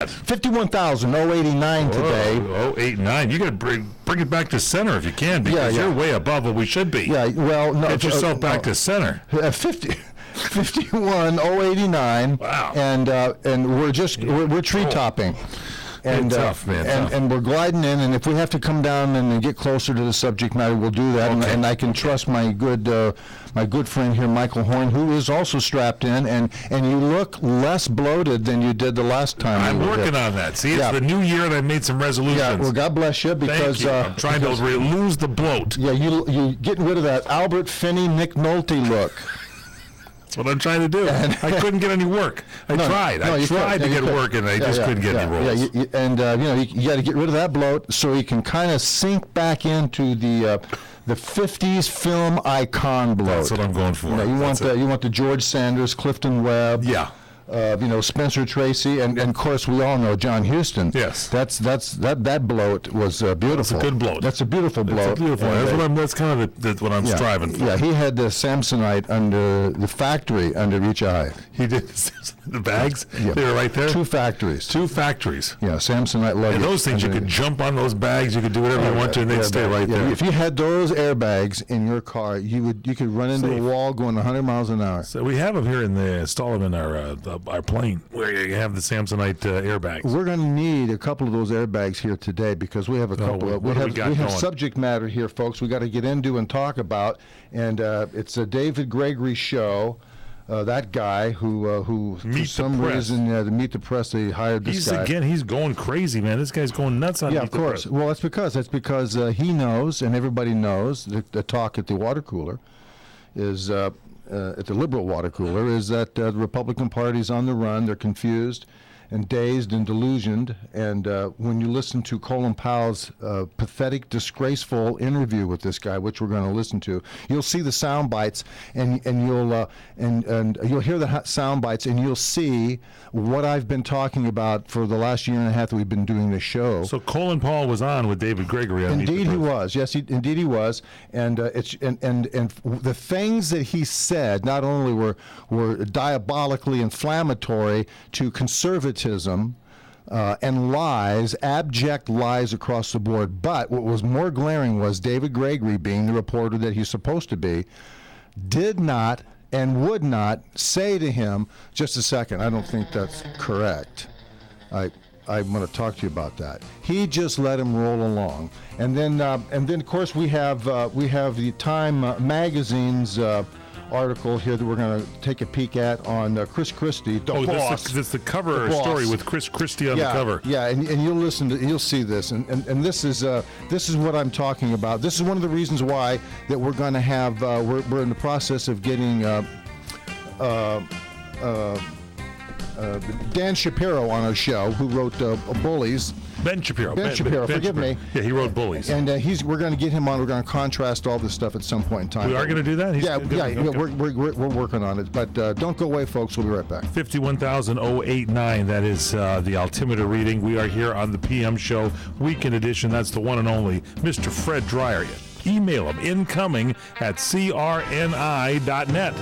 51,089 today. 089. You got to bring it back to center if you can, because you're way above what we should be. Yeah, well, no. Get yourself back to center. 51,089. Wow. And we're tree topping. And tough, man. And we're gliding in, and if we have to come down and get closer to the subject matter, we'll do that. Okay. And I can trust my good friend here, Michael Horn, who is also strapped in, and you look less bloated than you did the last time. I'm working on that. See, it's the new year, and I made some resolutions. Yeah, well, God bless you, because Thank you. I'm trying to lose the bloat. Yeah, you getting rid of that Albert Finney, Nick Nolte look. That's what I'm trying to do. I couldn't get any work. I tried to get work, and I just couldn't get any roles. Yeah, you got to get rid of that bloat so you can kind of sink back into the 50s film icon bloat. That's what I'm going for. You want the George Sanders, Clifton Webb. Yeah. Spencer Tracy, and of course we all know John Huston. Yes, that bloat was beautiful. That's a good bloat. That's a beautiful bloat. It's a beautiful. That's kind of what I'm striving for. Yeah, he had the Samsonite under the factory under each eye. He did the bags. Yeah. They were right there. Two factories. Yeah, Samsonite luggage. And those things, you could jump on those bags. You could do whatever you want to, and they'd stay right there. If you had those airbags in your car, you could run into a wall going 100 miles an hour. So we have them here install them in our plane, where you have the Samsonite airbags. We're going to need a couple of those airbags here today, because we have a couple. We have subject matter here, folks. We got to get into and talk about, and it's a David Gregory show. That guy who for some reason, to Meet the Press, they hired this guy. He's going crazy, man. This guy's going nuts on Meet the Press. Yeah, of course. Well, that's because he knows, and everybody knows, the talk at the water cooler is at the liberal water cooler is that the Republican Party's on the run. They're confused and dazed and delusioned. And when you listen to Colin Powell's pathetic, disgraceful interview with this guy, which we're going to listen to, you'll see the sound bites, and you'll hear the sound bites, and you'll see what I've been talking about for the last year and a half that we've been doing this show. So Colin Powell was on with David Gregory. Indeed, he was. Yes, indeed he was. And the things that he said not only were diabolically inflammatory to conservatism and lies, abject lies across the board. But what was more glaring was David Gregory, being the reporter that he's supposed to be, did not and would not say to him, "Just a second, I don't think that's correct. I want to talk to you about that." He just let him roll along, and then of course we have the Time magazine's article here that we're going to take a peek at on Chris Christie, the boss. That's the cover story with Chris Christie on the cover. Yeah, and you'll see this, and this is what I'm talking about. This is one of the reasons why that we're going to have we're in the process of getting Dan Shapiro on our show, who wrote Bullies. Ben Shapiro. Forgive me. Yeah, he wrote Bullies. And we're going to get him on. We're going to contrast all this stuff at some point in time. We are going to do that? We're working on it. But don't go away, folks. We'll be right back. 51,089. That is the altimeter reading. We are here on the PM show, weekend edition. That's the one and only Mr. Fred Dreyer. Email him, incoming at crni.net.